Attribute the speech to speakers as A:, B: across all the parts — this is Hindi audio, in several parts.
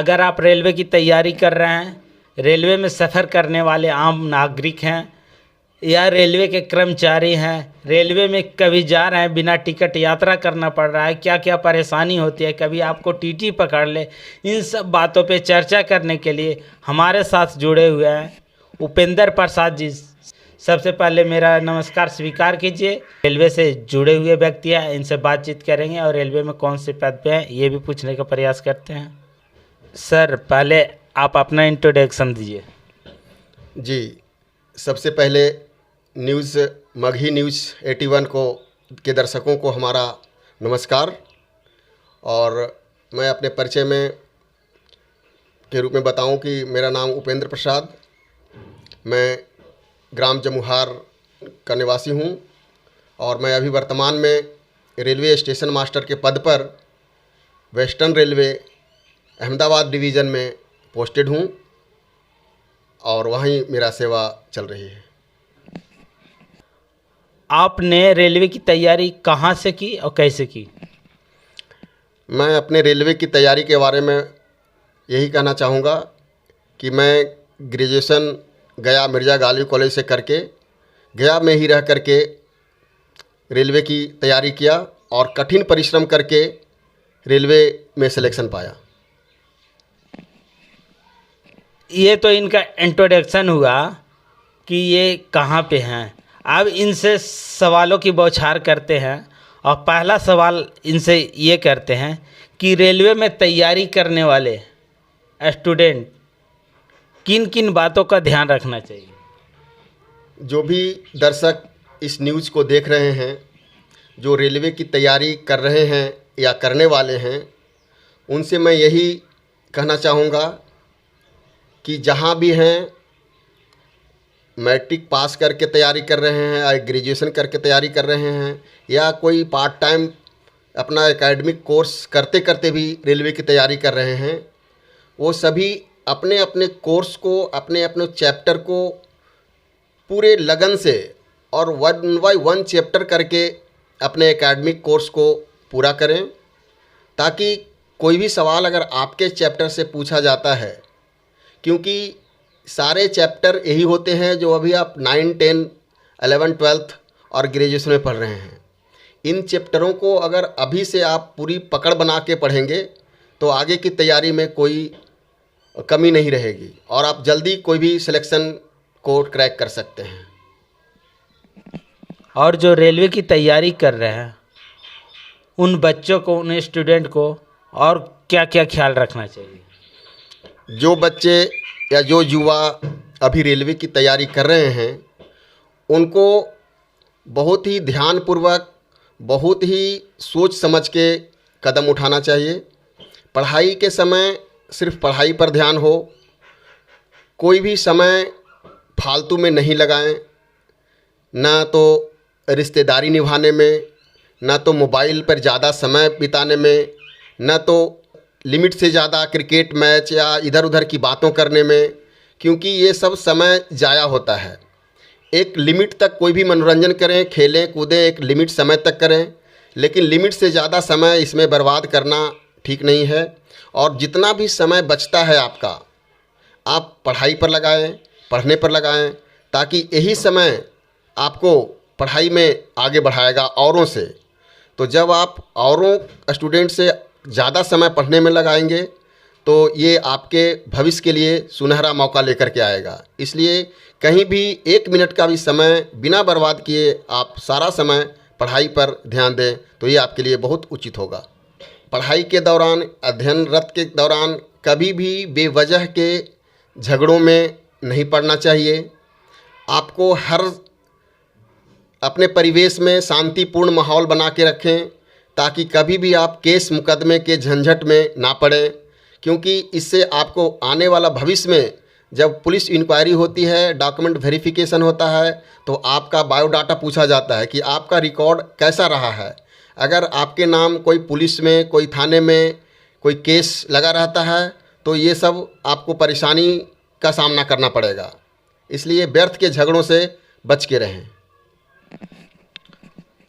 A: अगर आप रेलवे की तैयारी कर रहे हैं, रेलवे में सफ़र करने वाले आम नागरिक हैं या रेलवे के कर्मचारी हैं, रेलवे में कभी जा रहे हैं, बिना टिकट यात्रा करना पड़ रहा है, क्या क्या परेशानी होती है, कभी आपको टीटी पकड़ ले, इन सब बातों पे चर्चा करने के लिए हमारे साथ जुड़े हुए हैं उपेंद्र प्रसाद जी। सबसे पहले मेरा नमस्कार स्वीकार कीजिए। रेलवे से जुड़े हुए व्यक्ति हैं, इनसे बातचीत करेंगे और रेलवे में कौन से पद पे हैं ये भी पूछने का प्रयास करते हैं। सर, पहले आप अपना इंट्रोडक्शन दीजिए।
B: जी, सबसे पहले मगही न्यूज़ 81 के दर्शकों को हमारा नमस्कार। और मैं अपने परिचय में के रूप में बताऊं कि मेरा नाम उपेंद्र प्रसाद, मैं ग्राम जमुहार का निवासी हूं और मैं अभी वर्तमान में रेलवे स्टेशन मास्टर के पद पर वेस्टर्न रेलवे अहमदाबाद डिवीज़न में पोस्टेड हूं और वहीं मेरा सेवा चल रही है।
A: आपने रेलवे की तैयारी कहाँ से की और कैसे की?
B: मैं अपने रेलवे की तैयारी के बारे में यही कहना चाहूँगा कि मैं ग्रेजुएशन गया मिर्ज़ा गालिब कॉलेज से करके गया में ही रह करके रेलवे की तैयारी किया और कठिन परिश्रम करके रेलवे में सिलेक्शन पाया।
A: ये तो इनका इंट्रोडक्शन हुआ कि ये कहाँ पे हैं। अब इनसे सवालों की बौछार करते हैं और पहला सवाल इनसे ये करते हैं कि रेलवे में तैयारी करने वाले स्टूडेंट किन किन बातों का ध्यान रखना चाहिए?
B: जो भी दर्शक इस न्यूज़ को देख रहे हैं, जो रेलवे की तैयारी कर रहे हैं या करने वाले हैं, उनसे मैं यही कहना चाहूँगा कि जहाँ भी हैं, मैट्रिक पास करके तैयारी कर रहे हैं या ग्रेजुएशन करके तैयारी कर रहे हैं या कोई पार्ट टाइम अपना एकेडमिक कोर्स करते करते भी रेलवे की तैयारी कर रहे हैं, वो सभी अपने अपने कोर्स को, अपने अपने चैप्टर को पूरे लगन से और 1 बाय 1 चैप्टर करके अपने एकेडमिक कोर्स को पूरा करें, ताकि कोई भी सवाल अगर आपके चैप्टर से पूछा जाता है, क्योंकि सारे चैप्टर यही होते हैं जो अभी आप 9, 10, 11, 12 और ग्रेजुएशन में पढ़ रहे हैं। इन चैप्टरों को अगर अभी से आप पूरी पकड़ बना के पढ़ेंगे तो आगे की तैयारी में कोई कमी नहीं रहेगी और आप जल्दी कोई भी सिलेक्शन को क्रैक कर सकते हैं।
A: और जो रेलवे की तैयारी कर रहे हैं उन बच्चों को, उन स्टूडेंट को और क्या क्या ख्याल रखना चाहिए?
B: जो बच्चे या जो युवा अभी रेलवे की तैयारी कर रहे हैं, उनको बहुत ही ध्यानपूर्वक, बहुत ही सोच समझ के कदम उठाना चाहिए। पढ़ाई के समय सिर्फ पढ़ाई पर ध्यान हो, कोई भी समय फालतू में नहीं लगाएं, ना तो रिश्तेदारी निभाने में, ना तो मोबाइल पर ज़्यादा समय बिताने में, ना तो लिमिट से ज़्यादा क्रिकेट मैच या इधर उधर की बातों करने में, क्योंकि ये सब समय ज़ाया होता है। एक लिमिट तक कोई भी मनोरंजन करें, खेलें कूदें, एक लिमिट समय तक करें, लेकिन लिमिट से ज़्यादा समय इसमें बर्बाद करना ठीक नहीं है। और जितना भी समय बचता है आपका, आप पढ़ाई पर लगाएं, पढ़ने पर लगाएं, ताकि यही समय आपको पढ़ाई में आगे बढ़ाएगा औरों से। तो जब आप औरों स्टूडेंट से ज़्यादा समय पढ़ने में लगाएंगे तो ये आपके भविष्य के लिए सुनहरा मौका लेकर के आएगा। इसलिए कहीं भी 1 मिनट का भी समय बिना बर्बाद किए आप सारा समय पढ़ाई पर ध्यान दें तो ये आपके लिए बहुत उचित होगा। पढ़ाई के दौरान, अध्ययनरत के दौरान कभी भी बेवजह के झगड़ों में नहीं पड़ना चाहिए। आपको हर अपने परिवेश में शांतिपूर्ण माहौल बना के रखें, ताकि कभी भी आप केस मुकदमे के झंझट में ना पड़ें, क्योंकि इससे आपको आने वाला भविष्य में जब पुलिस इंक्वायरी होती है, डॉक्यूमेंट वेरिफिकेशन होता है, तो आपका बायोडाटा पूछा जाता है कि आपका रिकॉर्ड कैसा रहा है। अगर आपके नाम कोई पुलिस में, कोई थाने में कोई केस लगा रहता है तो ये सब आपको परेशानी का सामना करना पड़ेगा। इसलिए व्यर्थ के झगड़ों से बच के रहें।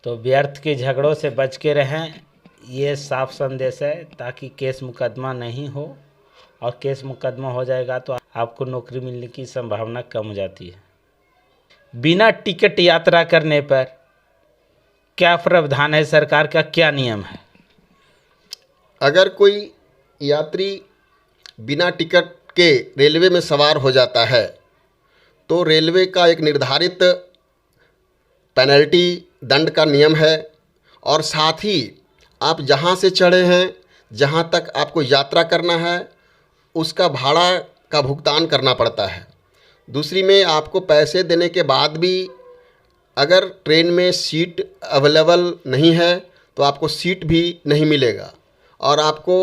A: तो व्यर्थ के झगड़ों से बच के रहें, ये साफ संदेश है, ताकि केस मुकदमा नहीं हो और केस मुकदमा हो जाएगा तो आपको नौकरी मिलने की संभावना कम हो जाती है। बिना टिकट यात्रा करने पर क्या प्रावधान है, सरकार का क्या नियम है?
B: अगर कोई यात्री बिना टिकट के रेलवे में सवार हो जाता है तो रेलवे का एक निर्धारित पेनल्टी दंड का नियम है, और साथ ही आप जहां से चढ़े हैं, जहां तक आपको यात्रा करना है, उसका भाड़ा का भुगतान करना पड़ता है। दूसरी में आपको पैसे देने के बाद भी अगर ट्रेन में सीट अवेलेबल नहीं है तो आपको सीट भी नहीं मिलेगा, और आपको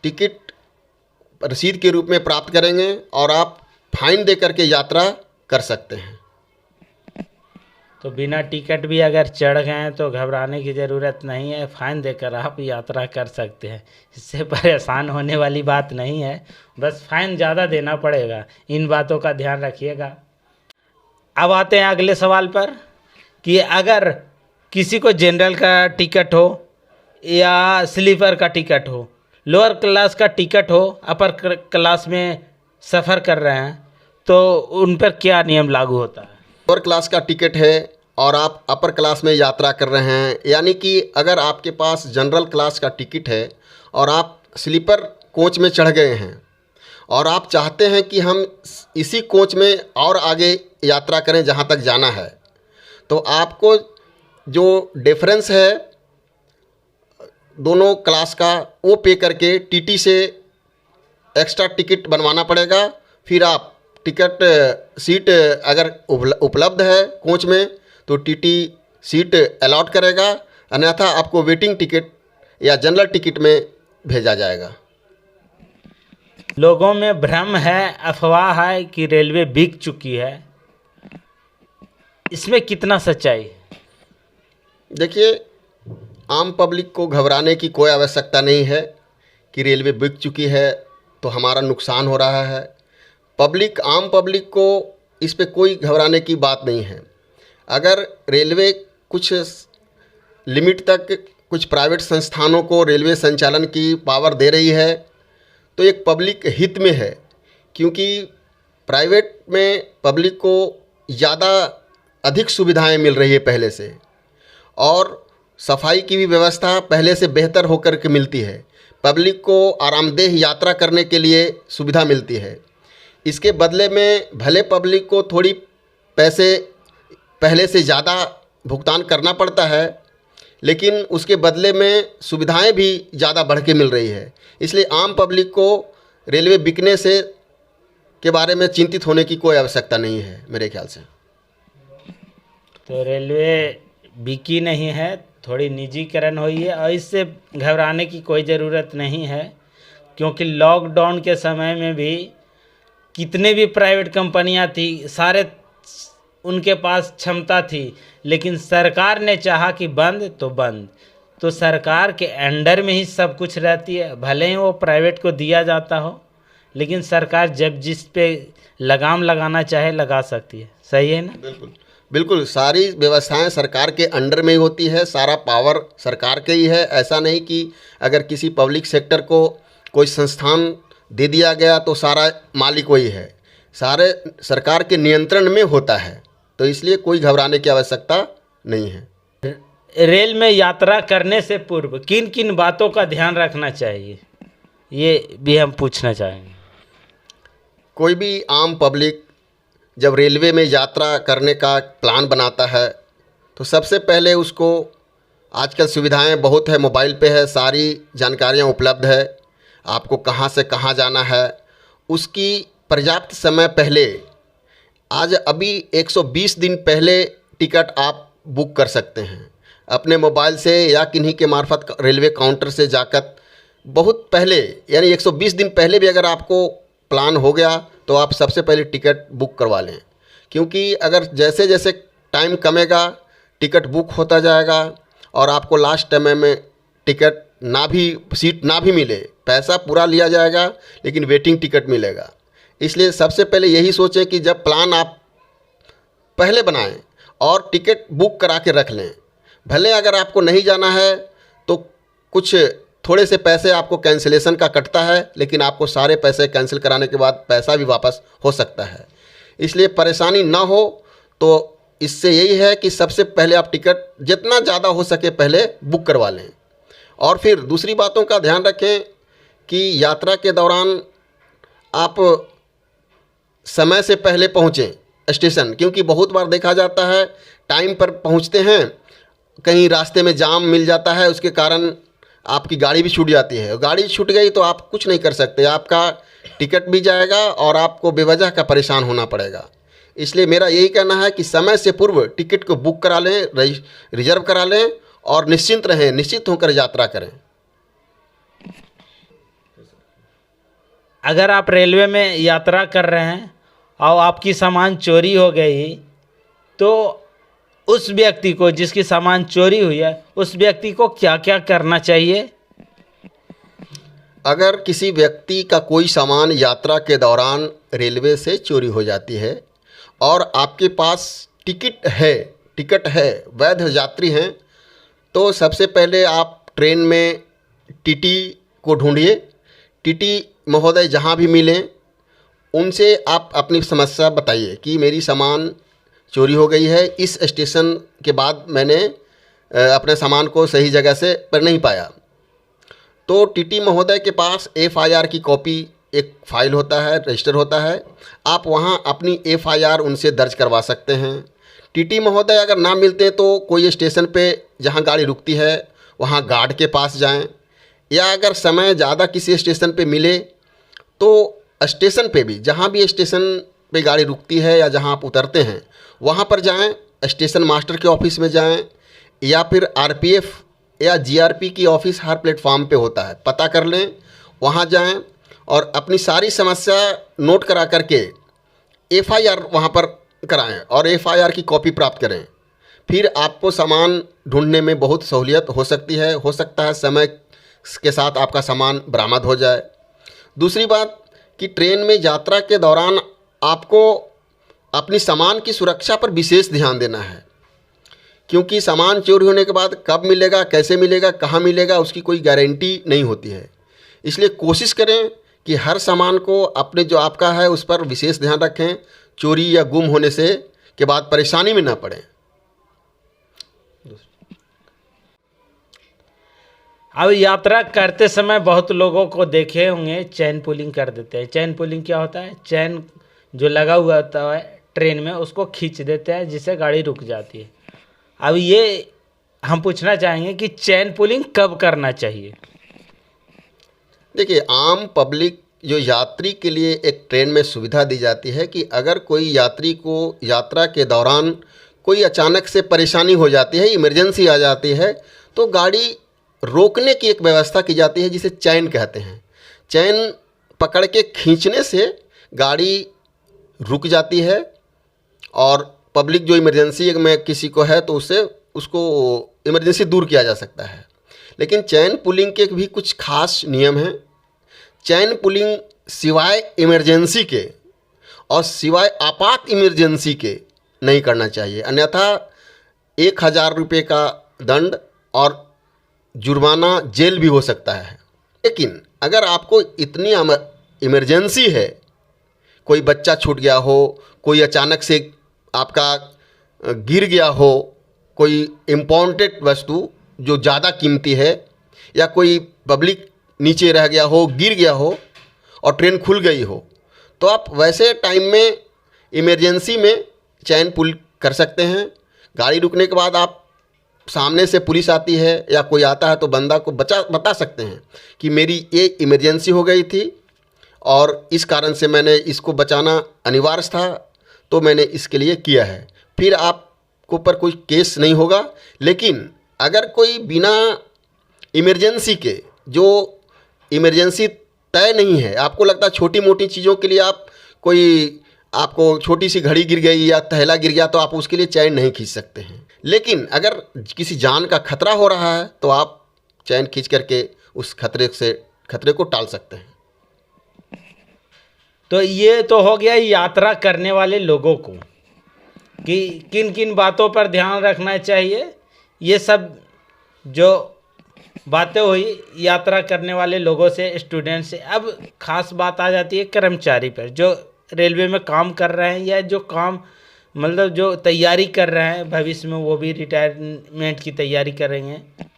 B: टिकट रसीद के रूप में प्राप्त करेंगे और आप फाइन दे करके यात्रा कर सकते हैं।
A: तो बिना टिकट भी अगर चढ़ गए हैं तो घबराने की ज़रूरत नहीं है, फ़ाइन देकर आप यात्रा कर सकते हैं। इससे परेशान होने वाली बात नहीं है, बस फ़ाइन ज़्यादा देना पड़ेगा। इन बातों का ध्यान रखिएगा। अब आते हैं अगले सवाल पर कि अगर किसी को जनरल का टिकट हो या स्लीपर का टिकट हो, लोअर क्लास का टिकट हो, अपर क्लास में सफ़र कर रहे हैं, तो उन पर क्या नियम लागू होता है?
B: लोअर क्लास का टिकट है और आप अपर क्लास में यात्रा कर रहे हैं, यानी कि अगर आपके पास जनरल क्लास का टिकट है और आप स्लीपर कोच में चढ़ गए हैं और आप चाहते हैं कि हम इसी कोच में और आगे यात्रा करें जहां तक जाना है, तो आपको जो डिफरेंस है दोनों क्लास का वो पे करके टीटी से एक्स्ट्रा टिकट बनवाना पड़ेगा। फिर आप टिकट सीट अगर उपलब्ध है कोच में तो टीटी सीट अलॉट करेगा, अन्यथा आपको वेटिंग टिकट या जनरल टिकट में भेजा जाएगा।
A: लोगों में भ्रम है, अफवाह है कि रेलवे बिक चुकी है, इसमें कितना सच्चाई?
B: देखिए, आम पब्लिक को घबराने की कोई आवश्यकता नहीं है कि रेलवे बिक चुकी है तो हमारा नुकसान हो रहा है। आम पब्लिक को इस पे कोई घबराने की बात नहीं है। अगर रेलवे कुछ लिमिट तक कुछ प्राइवेट संस्थानों को रेलवे संचालन की पावर दे रही है तो एक पब्लिक हित में है, क्योंकि प्राइवेट में पब्लिक को ज़्यादा अधिक सुविधाएं मिल रही है पहले से, और सफाई की भी व्यवस्था पहले से बेहतर होकर के मिलती है। पब्लिक को आरामदेह यात्रा करने के लिए सुविधा मिलती है। इसके बदले में भले पब्लिक को थोड़ी पैसे पहले से ज़्यादा भुगतान करना पड़ता है, लेकिन उसके बदले में सुविधाएं भी ज़्यादा बढ़ के मिल रही है। इसलिए आम पब्लिक को रेलवे बिकने से के बारे में चिंतित होने की कोई आवश्यकता नहीं है मेरे ख्याल से।
A: तो रेलवे बिकी नहीं है, थोड़ी निजीकरण हुई है, और इससे घबराने की कोई ज़रूरत नहीं है, क्योंकि लॉकडाउन के समय में भी कितने भी प्राइवेट कंपनियां थी, सारे उनके पास क्षमता थी, लेकिन सरकार ने चाहा कि बंद तो बंद। तो सरकार के अंडर में ही सब कुछ रहती है, भले ही वो प्राइवेट को दिया जाता हो, लेकिन सरकार जब जिस पे लगाम लगाना चाहे लगा सकती है। सही है ना?
B: बिल्कुल बिल्कुल, सारी व्यवस्थाएं सरकार के अंडर में ही होती है, सारा पावर सरकार के ही है। ऐसा नहीं कि अगर किसी पब्लिक सेक्टर को कोई संस्थान दे दिया गया तो सारा मालिक वही है, सारे सरकार के नियंत्रण में होता है। तो इसलिए कोई घबराने की आवश्यकता नहीं है।
A: रेल में यात्रा करने से पूर्व किन किन बातों का ध्यान रखना चाहिए, ये भी हम पूछना चाहेंगे।
B: कोई भी आम पब्लिक जब रेलवे में यात्रा करने का प्लान बनाता है तो सबसे पहले उसको, आजकल सुविधाएं बहुत है, मोबाइल पे है, सारी जानकारियां उपलब्ध है, आपको कहां से कहां जाना है उसकी पर्याप्त समय पहले, आज अभी 120 दिन पहले टिकट आप बुक कर सकते हैं अपने मोबाइल से या किन्हीं के मार्फत रेलवे काउंटर से जाकर। बहुत पहले यानी 120 दिन पहले भी अगर आपको प्लान हो गया तो आप सबसे पहले टिकट बुक करवा लें, क्योंकि अगर जैसे जैसे टाइम कमेगा टिकट बुक होता जाएगा और आपको लास्ट टाइम में टिकट ना भी, सीट ना भी मिले, पैसा पूरा लिया जाएगा लेकिन वेटिंग टिकट मिलेगा। इसलिए सबसे पहले यही सोचें कि जब प्लान आप पहले बनाएं और टिकट बुक करा के रख लें। भले अगर आपको नहीं जाना है तो कुछ थोड़े से पैसे आपको कैंसिलेशन का कटता है, लेकिन आपको सारे पैसे कैंसिल कराने के बाद पैसा भी वापस हो सकता है। इसलिए परेशानी ना हो तो इससे यही है कि सबसे पहले आप टिकट जितना ज़्यादा हो सके पहले बुक करवा लें। और फिर दूसरी बातों का ध्यान रखें कि यात्रा के दौरान आप समय से पहले पहुँचें स्टेशन, क्योंकि बहुत बार देखा जाता है टाइम पर पहुँचते हैं, कहीं रास्ते में जाम मिल जाता है, उसके कारण आपकी गाड़ी भी छूट जाती है। गाड़ी छूट गई तो आप कुछ नहीं कर सकते, आपका टिकट भी जाएगा और आपको बेवजह का परेशान होना पड़ेगा। इसलिए मेरा यही कहना है कि समय से पूर्व टिकट को बुक करा लें, रिजर्व करा लें और निश्चिंत रहें, निश्चित होकर यात्रा करें।
A: अगर आप रेलवे में यात्रा कर रहे हैं और आपकी सामान चोरी हो गई तो उस व्यक्ति को, जिसकी सामान चोरी हुई है, उस व्यक्ति को क्या क्या करना चाहिए?
B: अगर किसी व्यक्ति का कोई सामान यात्रा के दौरान रेलवे से चोरी हो जाती है और आपके पास टिकट है, वैध यात्री हैं, तो सबसे पहले आप ट्रेन में टीटी को ढूंढिए। टीटी महोदय जहाँ भी मिलें उनसे आप अपनी समस्या बताइए कि मेरी सामान चोरी हो गई है, इस स्टेशन के बाद मैंने अपने सामान को सही जगह से पर नहीं पाया। तो टीटी महोदय के पास एफआईआर की कॉपी, एक फ़ाइल होता है, रजिस्टर होता है, आप वहाँ अपनी एफआईआर उनसे दर्ज करवा सकते हैं। टीटी महोदय अगर ना मिलते तो कोई स्टेशन पे जहाँ गाड़ी रुकती है वहाँ गार्ड के पास जाएं, या अगर समय ज़्यादा किसी स्टेशन पे मिले तो स्टेशन पे भी, जहाँ भी स्टेशन पे गाड़ी रुकती है या जहाँ आप उतरते हैं वहाँ पर जाएं, स्टेशन मास्टर के ऑफिस में जाएं, या फिर आरपीएफ या जीआरपी की ऑफिस हर प्लेटफॉर्म पे होता है, पता कर लें, वहाँ जाएं और अपनी सारी समस्या नोट करा करके एफआईआर वहाँ पर कराएं और एफआईआर की कॉपी प्राप्त करें। फिर आपको सामान ढूंढने में बहुत सहूलियत हो सकती है, हो सकता है समय के साथ आपका सामान बरामद हो जाए। दूसरी बात कि ट्रेन में यात्रा के दौरान आपको अपनी सामान की सुरक्षा पर विशेष ध्यान देना है, क्योंकि सामान चोरी होने के बाद कब मिलेगा, कैसे मिलेगा, कहाँ मिलेगा, उसकी कोई गारंटी नहीं होती है। इसलिए कोशिश करें कि हर सामान को अपने जो आपका है उस पर विशेष ध्यान रखें, चोरी या गुम होने से के बाद परेशानी में ना पड़ें।
A: अब यात्रा करते समय बहुत लोगों को देखे होंगे चैन पुलिंग कर देते हैं। चैन पुलिंग क्या होता है? चैन जो लगा हुआ होता है ट्रेन में उसको खींच देते हैं, जिससे गाड़ी रुक जाती है। अब ये हम पूछना चाहेंगे कि चैन पुलिंग कब करना चाहिए?
B: देखिए, आम पब्लिक जो यात्री के लिए एक ट्रेन में सुविधा दी जाती है कि अगर कोई यात्री को यात्रा के दौरान कोई अचानक से परेशानी हो जाती है, इमरजेंसी आ जाती है, तो गाड़ी रोकने की एक व्यवस्था की जाती है जिसे चैन कहते हैं। चैन पकड़ के खींचने से गाड़ी रुक जाती है और पब्लिक जो इमरजेंसी में किसी को है तो उसको इमरजेंसी दूर किया जा सकता है। लेकिन चैन पुलिंग के भी कुछ खास नियम हैं। चैन पुलिंग सिवाय इमरजेंसी के और सिवाय आपात इमरजेंसी के नहीं करना चाहिए, अन्यथा 1000 रुपये का दंड और जुर्माना, जेल भी हो सकता है। लेकिन अगर आपको इतनी इमरजेंसी है, कोई बच्चा छूट गया हो, कोई अचानक से आपका गिर गया हो, कोई इम्पोर्टेंट वस्तु जो ज़्यादा कीमती है, या कोई पब्लिक नीचे रह गया हो, गिर गया हो और ट्रेन खुल गई हो, तो आप वैसे टाइम में इमरजेंसी में चैन पुल कर सकते हैं। गाड़ी रुकने के बाद आप सामने से पुलिस आती है या कोई आता है तो बंदा को बता सकते हैं कि मेरी ये इमरजेंसी हो गई थी और इस कारण से मैंने इसको बचाना अनिवार्य था, तो मैंने इसके लिए किया है। फिर आपको पर कोई केस नहीं होगा। लेकिन अगर कोई बिना इमरजेंसी के, जो इमरजेंसी तय नहीं है, आपको लगता है छोटी मोटी चीज़ों के लिए आपको छोटी सी घड़ी गिर गई या थैला गिर गया, तो आप उसके लिए चैन नहीं खींच सकते हैं। लेकिन अगर किसी जान का खतरा हो रहा है तो आप चैन खींच करके उस खतरे को टाल सकते हैं।
A: तो ये तो हो गया यात्रा करने वाले लोगों को कि किन किन बातों पर ध्यान रखना चाहिए। ये सब जो बातें हुई यात्रा करने वाले लोगों से, स्टूडेंट से। अब खास बात आ जाती है कर्मचारी पर, जो रेलवे में काम कर रहे हैं या जो काम मतलब जो तैयारी कर रहे हैं भविष्य में, वो भी रिटायरमेंट की तैयारी कर रही हैं।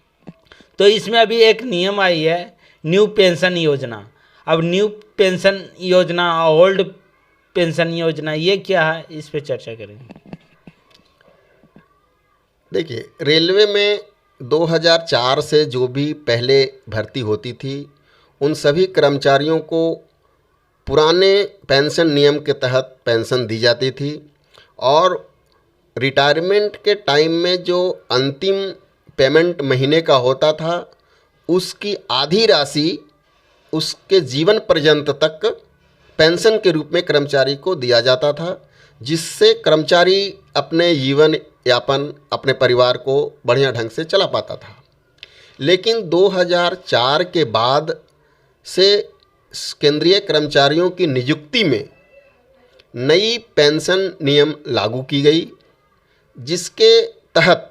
A: तो इसमें अभी एक नियम आई है, न्यू पेंशन योजना। अब न्यू पेंशन योजना, ओल्ड पेंशन योजना, ये क्या है, इस पे चर्चा करेंगे।
B: देखिए, रेलवे में 2004 से जो भी पहले भर्ती होती थी, उन सभी कर्मचारियों को पुराने पेंशन नियम के तहत पेंशन दी जाती थी और रिटायरमेंट के टाइम में जो अंतिम पेमेंट महीने का होता था, उसकी आधी राशि उसके जीवन पर्यंत तक पेंशन के रूप में कर्मचारी को दिया जाता था, जिससे कर्मचारी अपने जीवन यापन, अपने परिवार को बढ़िया ढंग से चला पाता था। लेकिन 2004 के बाद से केंद्रीय कर्मचारियों की नियुक्ति में नई पेंशन नियम लागू की गई, जिसके तहत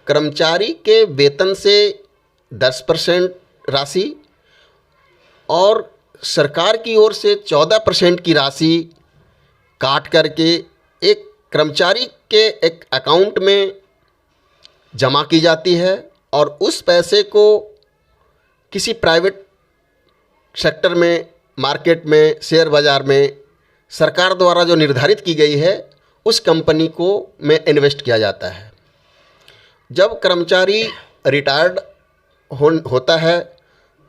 B: कर्मचारी के वेतन से 10% राशि और सरकार की ओर से 14% की राशि काट करके एक कर्मचारी के एक अकाउंट में जमा की जाती है और उस पैसे को किसी प्राइवेट सेक्टर में, मार्केट में, शेयर बाज़ार में सरकार द्वारा जो निर्धारित की गई है, उस कंपनी को में इन्वेस्ट किया जाता है। जब कर्मचारी रिटायर्ड होता है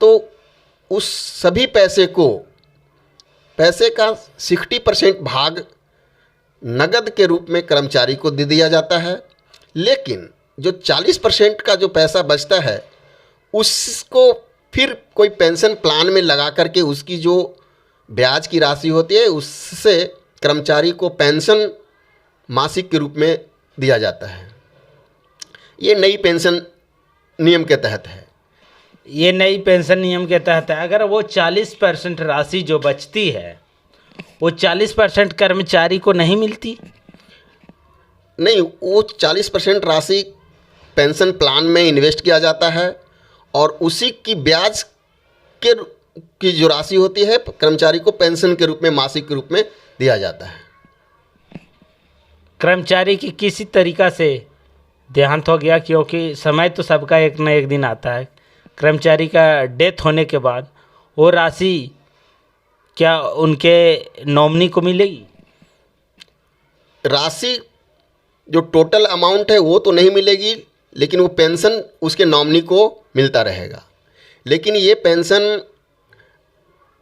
B: तो उस सभी पैसे का 60% भाग नगद के रूप में कर्मचारी को दे दिया जाता है, लेकिन जो 40% का जो पैसा बचता है उसको फिर कोई पेंशन प्लान में लगा करके उसकी जो ब्याज की राशि होती है उससे कर्मचारी को पेंशन मासिक के रूप में दिया जाता है। ये नई पेंशन नियम के तहत है।
A: ये नई पेंशन नियम के तहत है। अगर वो 40% राशि जो बचती है, वो 40% कर्मचारी को नहीं मिलती?
B: नहीं, वो 40% राशि पेंशन प्लान में इन्वेस्ट किया जाता है और उसी की ब्याज की जो राशि होती है कर्मचारी को पेंशन के रूप में, मासिक के रूप में दिया जाता है।
A: कर्मचारी की किसी तरीक़ा से देहांत हो गया, क्योंकि समय तो सबका एक न एक दिन आता है, कर्मचारी का डेथ होने के बाद वो राशि क्या उनके नॉमिनी को मिलेगी?
B: राशि जो टोटल अमाउंट है वो तो नहीं मिलेगी, लेकिन वो पेंशन उसके नॉमिनी को मिलता रहेगा। लेकिन ये पेंशन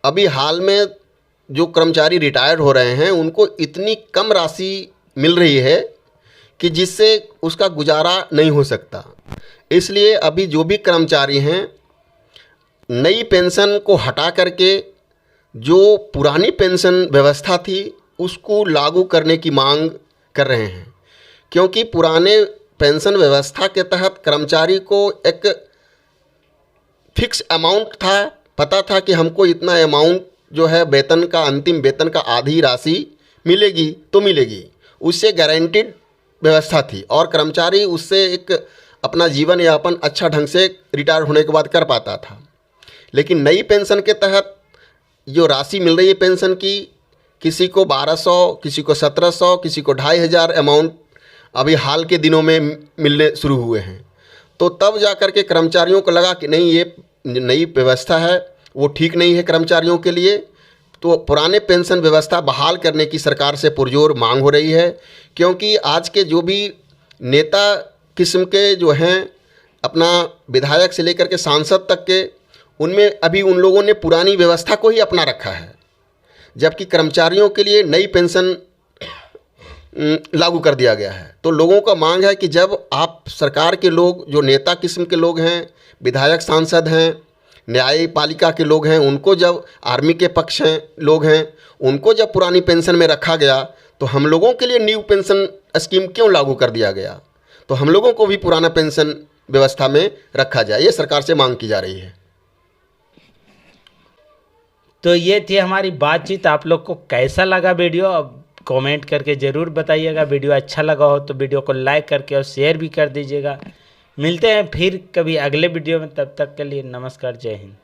B: अभी हाल में जो कर्मचारी रिटायर हो रहे हैं उनको इतनी कम राशि मिल रही है कि जिससे उसका गुजारा नहीं हो सकता। इसलिए अभी जो भी कर्मचारी हैं, नई पेंशन को हटा करके जो पुरानी पेंशन व्यवस्था थी उसको लागू करने की मांग कर रहे हैं, क्योंकि पुराने पेंशन व्यवस्था के तहत कर्मचारी को एक फिक्स अमाउंट था, पता था कि हमको इतना अमाउंट जो है वेतन का, अंतिम वेतन का आधी राशि मिलेगी तो मिलेगी, उससे गारंटीड व्यवस्था थी और कर्मचारी उससे एक अपना जीवन यापन अच्छा ढंग से रिटायर होने के बाद कर पाता था। लेकिन नई पेंशन के तहत जो राशि मिल रही है पेंशन की, किसी को 1200, किसी को 1700, किसी को 2500 अमाउंट अभी हाल के दिनों में मिलने शुरू हुए हैं। तो तब जा कर के कर्मचारियों को लगा कि नहीं, ये नई व्यवस्था है वो ठीक नहीं है कर्मचारियों के लिए। तो पुराने पेंशन व्यवस्था बहाल करने की सरकार से पुरजोर मांग हो रही है, क्योंकि आज के जो भी नेता किस्म के जो हैं, अपना विधायक से लेकर के सांसद तक के, उनमें अभी उन लोगों ने पुरानी व्यवस्था को ही अपना रखा है, जबकि कर्मचारियों के लिए नई पेंशन लागू कर दिया गया है। तो लोगों का मांग है कि जब आप सरकार के लोग, जो नेता किस्म के लोग हैं, विधायक सांसद हैं, न्यायपालिका के लोग हैं, उनको जब आर्मी के पक्ष हैं लोग हैं, उनको जब पुरानी पेंशन में रखा गया तो हम लोगों के लिए न्यू पेंशन स्कीम क्यों लागू कर दिया गया? तो हम लोगों को भी पुराना पेंशन व्यवस्था में रखा जाए, ये सरकार से मांग की जा रही है।
A: तो ये थी हमारी बातचीत। आप लोग को कैसा लगा वीडियो, अब कमेंट करके ज़रूर बताइएगा। वीडियो अच्छा लगा हो तो वीडियो को लाइक करके और शेयर भी कर दीजिएगा। मिलते हैं फिर कभी अगले वीडियो में, तब तक के लिए नमस्कार, जय हिंद।